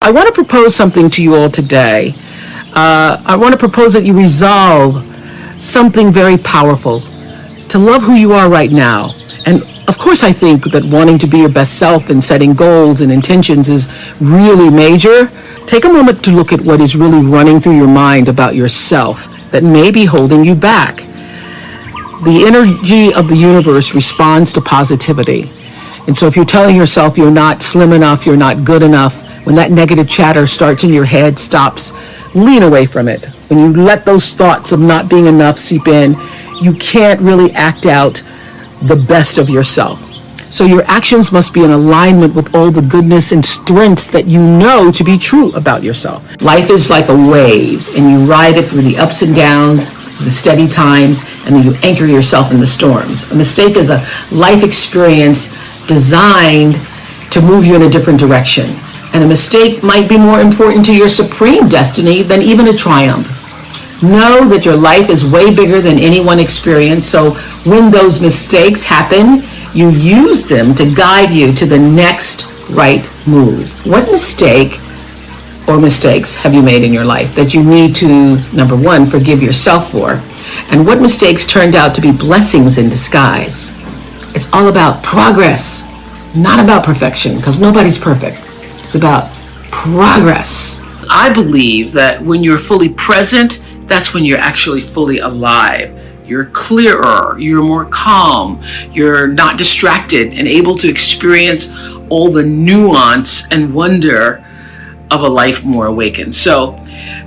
I want to propose something to you all today. I want to propose that you resolve something very powerful, to love who you are right now. And of course, I think that wanting to be your best self and setting goals and intentions is really major. Take a moment to look at what is really running through your mind about yourself that may be holding you back. The energy of the universe responds to positivity. And so if you're telling yourself you're not slim enough, you're not good enough, when that negative chatter starts in your head, stops, lean away from it. When you let those thoughts of not being enough seep in, you can't really act out the best of yourself. So your actions must be in alignment with all the goodness and strengths that you know to be true about yourself. Life is like a wave, and you ride it through the ups and downs, the steady times, and then you anchor yourself in the storms. A mistake is a life experience designed to move you in a different direction. And a mistake might be more important to your supreme destiny than even a triumph. Know that your life is way bigger than any one experience, so when those mistakes happen, you use them to guide you to the next right move. What mistake or mistakes have you made in your life that you need to, number one, forgive yourself for? And what mistakes turned out to be blessings in disguise? It's all about progress, not about perfection, because nobody's perfect. It's about progress. I believe that when you're fully present, that's when you're actually fully alive. You're clearer, you're more calm, you're not distracted and able to experience all the nuance and wonder of a life more awakened. So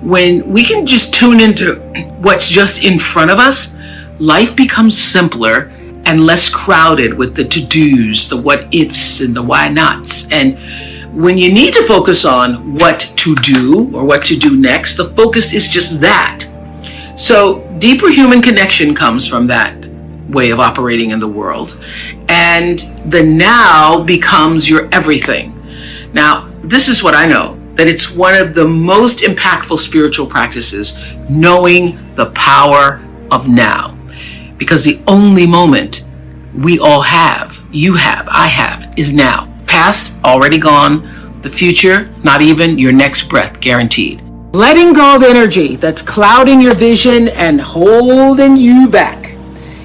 when we can just tune into what's just in front of us, life becomes simpler and less crowded with the to-dos, the what-ifs, and the why-nots. And when you need to focus on what to do or what to do next, the focus is just that. So deeper human connection comes from that way of operating in the world. And the now becomes your everything. Now, this is what I know, that it's one of the most impactful spiritual practices, knowing the power of now. Because the only moment we all have, you have, I have, is now. Past, already gone. The future, not even your next breath, guaranteed. Letting go of energy that's clouding your vision and holding you back.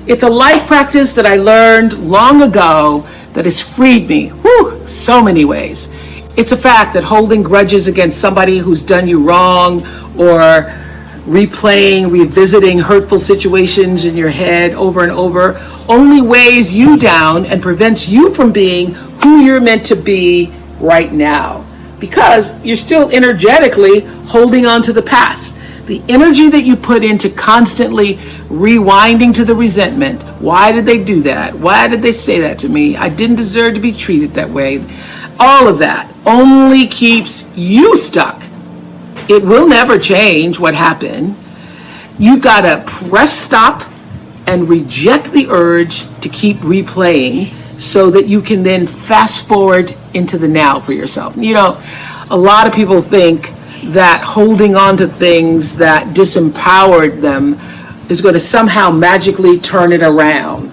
It's a life practice that I learned long ago that has freed me, so many ways. It's a fact that holding grudges against somebody who's done you wrong, or revisiting hurtful situations in your head over and over, only weighs you down and prevents you from being who you're meant to be right now, because you're still energetically holding on to the past. The energy that you put into constantly rewinding to the resentment. Why did they do that? Why did they say that to me? I didn't deserve to be treated that way. All of that only keeps you stuck. It will never change what happened. You gotta press stop and reject the urge to keep replaying, so that you can then fast forward into the now for yourself. You know, a lot of people think that holding on to things that disempowered them is going to somehow magically turn it around.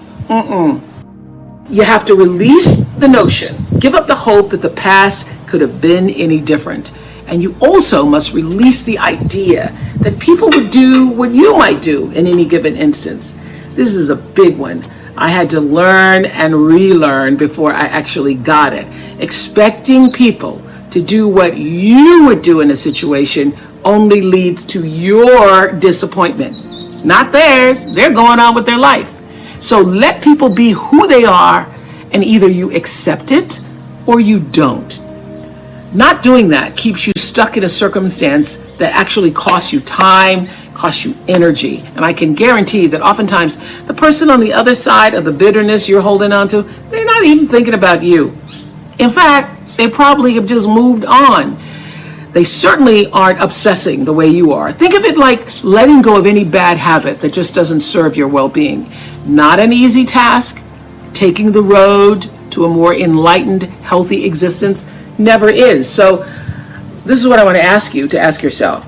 You have to release the notion, give up the hope that the past could have been any different. And you also must release the idea that people would do what you might do in any given instance. This is a big one. I had to learn and relearn before I actually got it. Expecting people to do what you would do in a situation only leads to your disappointment, not theirs. They're going on with their life. So let people be who they are, and either you accept it or you don't. Not doing that keeps you stuck in a circumstance that actually costs you time, costs you energy. And I can guarantee that oftentimes the person on the other side of the bitterness you're holding on to, they're not even thinking about you. In fact, they probably have just moved on. They certainly aren't obsessing the way you are. Think of it like letting go of any bad habit that just doesn't serve your well-being. Not an easy task. Taking the road to a more enlightened, healthy existence never is. So this is what I want to ask you to ask yourself.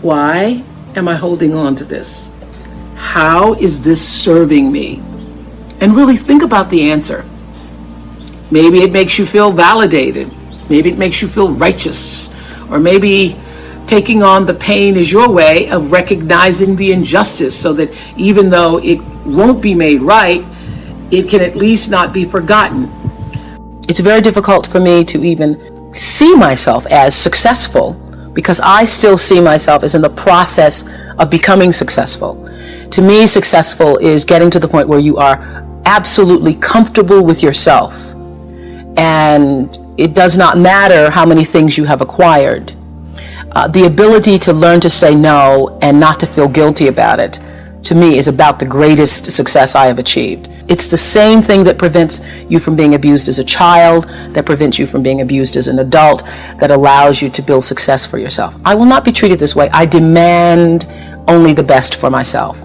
Why am I holding on to this? How is this serving me? And really think about the answer. Maybe it makes you feel validated. Maybe it makes you feel righteous. Or maybe taking on the pain is your way of recognizing the injustice, so that even though it won't be made right, it can at least not be forgotten. It's very difficult for me to even see myself as successful, because I still see myself as in the process of becoming successful. To me, successful is getting to the point where you are absolutely comfortable with yourself, and it does not matter how many things you have acquired. The ability to learn to say no and not to feel guilty about it, to me, is about the greatest success I have achieved. It's the same thing that prevents you from being abused as a child, that prevents you from being abused as an adult, that allows you to build success for yourself. I will not be treated this way. I demand only the best for myself.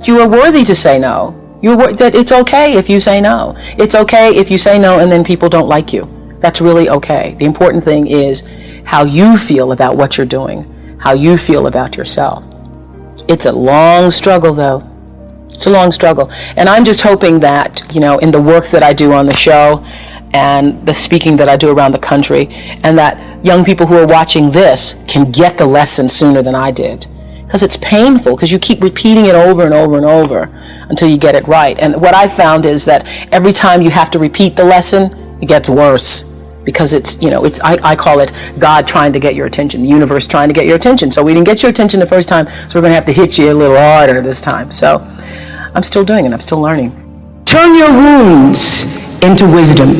You are worthy to say no. That it's okay if you say no. It's okay if you say no and then people don't like you. That's really okay. The important thing is how you feel about what you're doing, how you feel about yourself. It's a long struggle, though. It's a long struggle. And I'm just hoping that, in the work that I do on the show and the speaking that I do around the country, and that young people who are watching this can get the lesson sooner than I did. Because it's painful, because you keep repeating it over and over and over until you get it right. And what I found is that every time you have to repeat the lesson, it gets worse. Because I call it God trying to get your attention, the universe trying to get your attention. So we didn't get your attention the first time, so we're going to have to hit you a little harder this time. So I'm still doing it. I'm still learning. Turn your wounds into wisdom.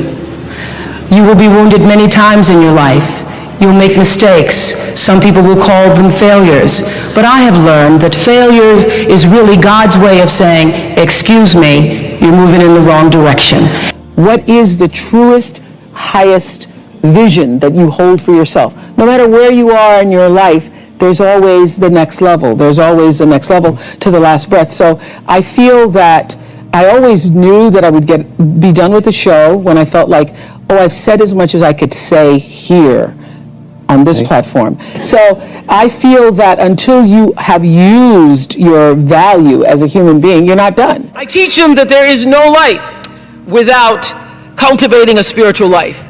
You will be wounded many times in your life. You'll make mistakes. Some people will call them failures. But I have learned that failure is really God's way of saying, excuse me, you're moving in the wrong direction. What is the truest, highest vision that you hold for yourself? No matter where you are in your life, there's always the next level. There's always the next level to the last breath. So I feel that I always knew that I would be done with the show when I felt like, I've said as much as I could say here on this platform. So I feel that until you have used your value as a human being, you're not done. I teach them that there is no life without cultivating a spiritual life,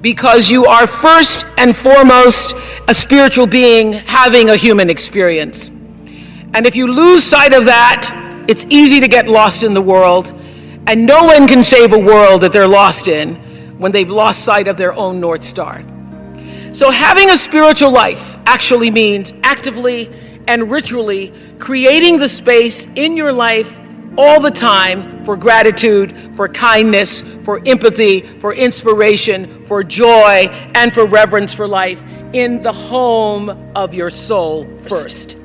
because you are first and foremost a spiritual being having a human experience. And if you lose sight of that, it's easy to get lost in the world, and no one can save a world that they're lost in when they've lost sight of their own North Star. So having a spiritual life actually means actively and ritually creating the space in your life all the time for gratitude, for kindness, for empathy, for inspiration, for joy, and for reverence for life in the home of your soul first.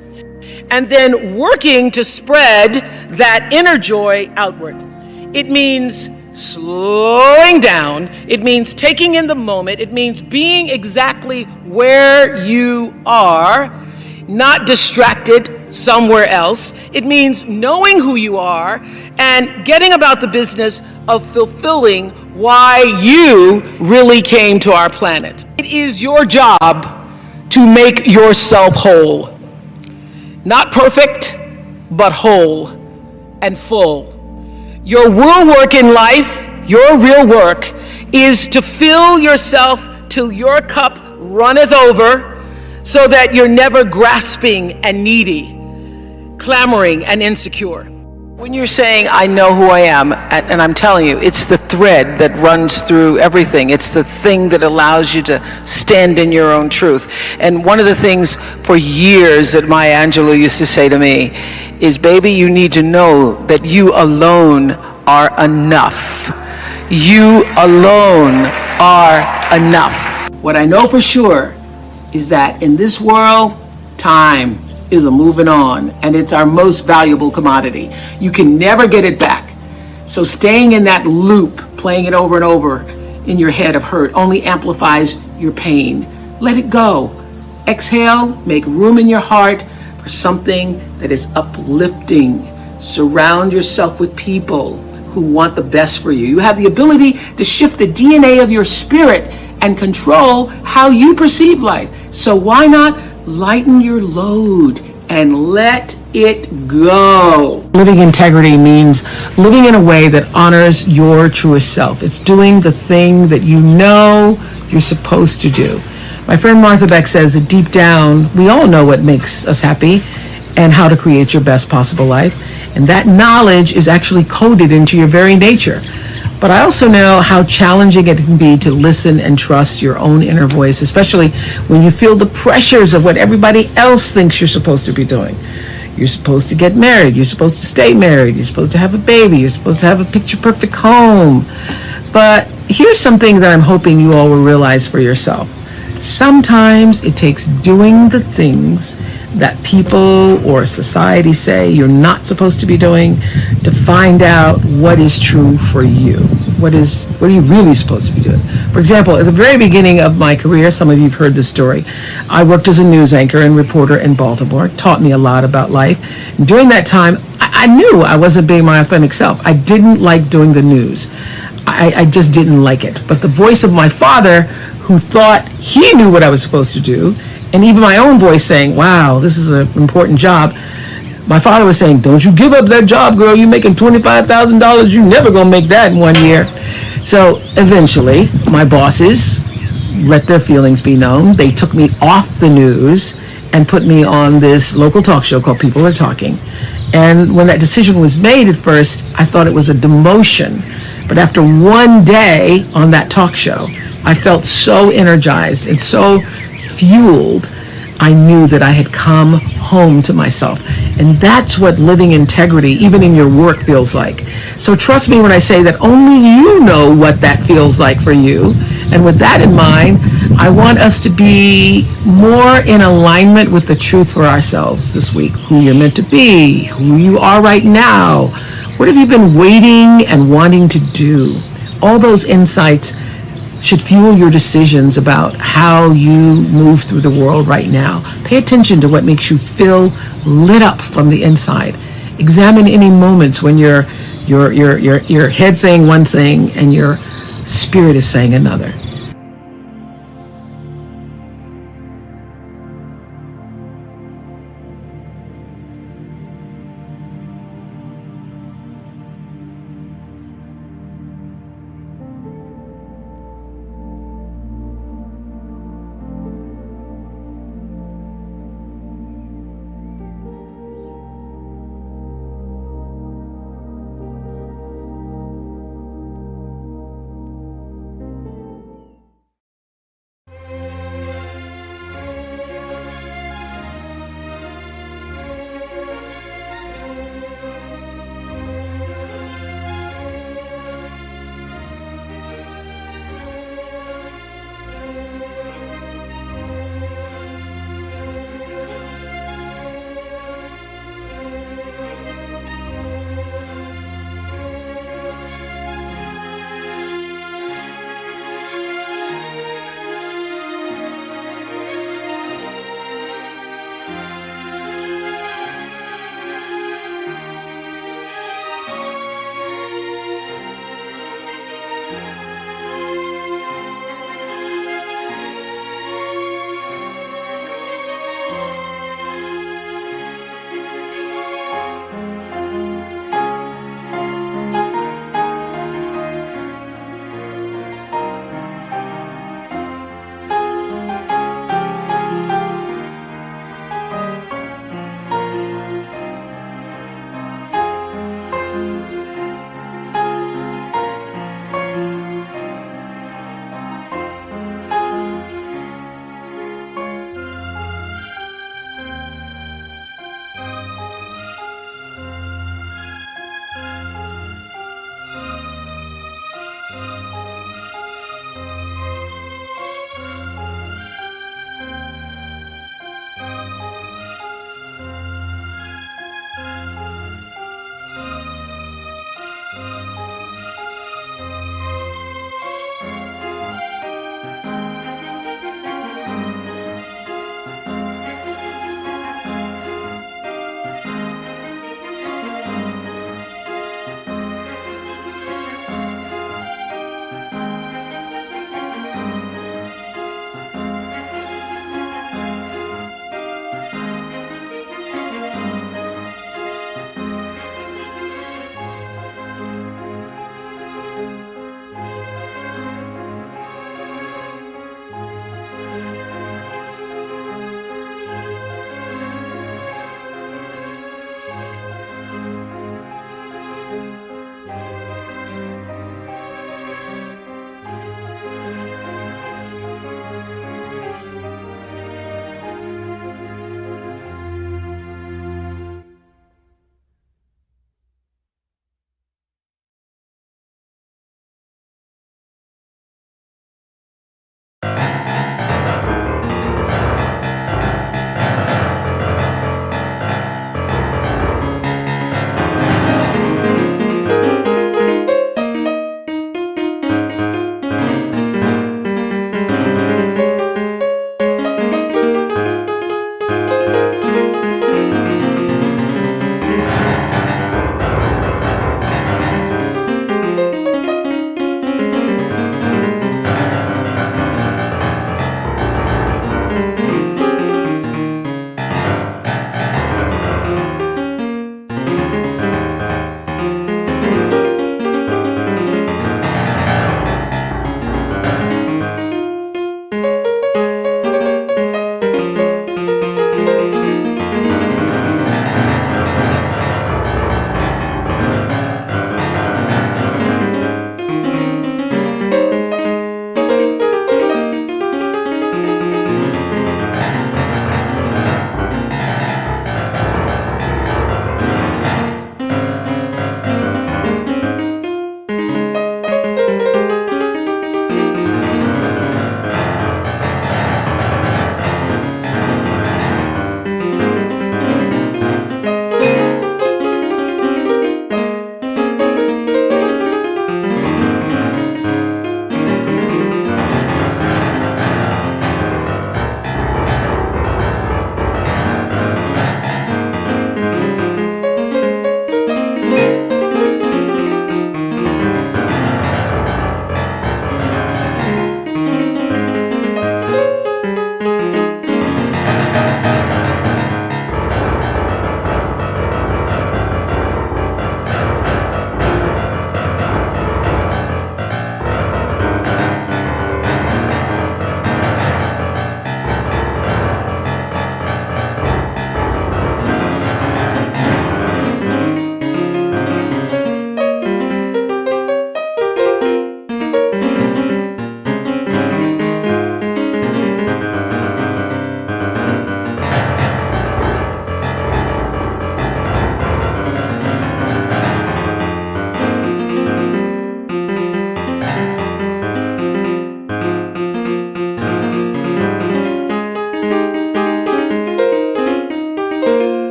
And then working to spread that inner joy outward. It means slowing down. It means taking in the moment. It means being exactly where you are, not distracted somewhere else. It means knowing who you are and getting about the business of fulfilling why you really came to our planet. It is your job to make yourself whole. Not perfect, but whole and full. Your real work in life, your real work, is to fill yourself till your cup runneth over, so that you're never grasping and needy, clamoring and insecure. When you're saying, I know who I am, and I'm telling you, it's the thread that runs through everything. It's the thing that allows you to stand in your own truth. And one of the things for years that Maya Angelou used to say to me is, baby, you need to know that you alone are enough. You alone are enough. What I know for sure is that in this world, time is a moving on, and it's our most valuable commodity. You can never get it back. So staying in that loop, playing it over and over in your head of hurt, only amplifies your pain. Let it go. Exhale, make room in your heart for something that is uplifting. Surround yourself with people who want the best for you. You have the ability to shift the DNA of your spirit and control how you perceive life. So why not lighten your load and let it go? Living integrity means living in a way that honors your truest self. It's doing the thing that you know you're supposed to do. My friend Martha Beck says that deep down, we all know what makes us happy and how to create your best possible life. And that knowledge is actually coded into your very nature. But I also know how challenging it can be to listen and trust your own inner voice, especially when you feel the pressures of what everybody else thinks you're supposed to be doing. You're supposed to get married. You're supposed to stay married. You're supposed to have a baby. You're supposed to have a picture-perfect home. But here's something that I'm hoping you all will realize for yourself. Sometimes it takes doing the things that people or society say you're not supposed to be doing to find out what is true for you. What are you really supposed to be doing? For example, at the very beginning of my career, some of you have heard this story, I worked as a news anchor and reporter in Baltimore. It taught me a lot about life. And during that time, I knew I wasn't being my authentic self. I didn't like doing the news. I just didn't like it. But the voice of my father, who thought he knew what I was supposed to do, and even my own voice saying, wow, this is an important job. My father was saying, don't you give up that job, girl. You're making $25,000. You're never going to make that in 1 year. So eventually, my bosses let their feelings be known. They took me off the news and put me on this local talk show called People Are Talking. And when that decision was made at first, I thought it was a demotion. But after one day on that talk show, I felt so energized and so fueled. I knew that I had come home to myself. And that's what living integrity, even in your work, feels like. So trust me when I say that only you know what that feels like for you. And with that in mind, I want us to be more in alignment with the truth for ourselves this week. Who you're meant to be, who you are right now. What have you been waiting and wanting to do? All those insights should fuel your decisions about how you move through the world right now. Pay attention to what makes you feel lit up from the inside. Examine any moments when your head saying one thing and your spirit is saying another.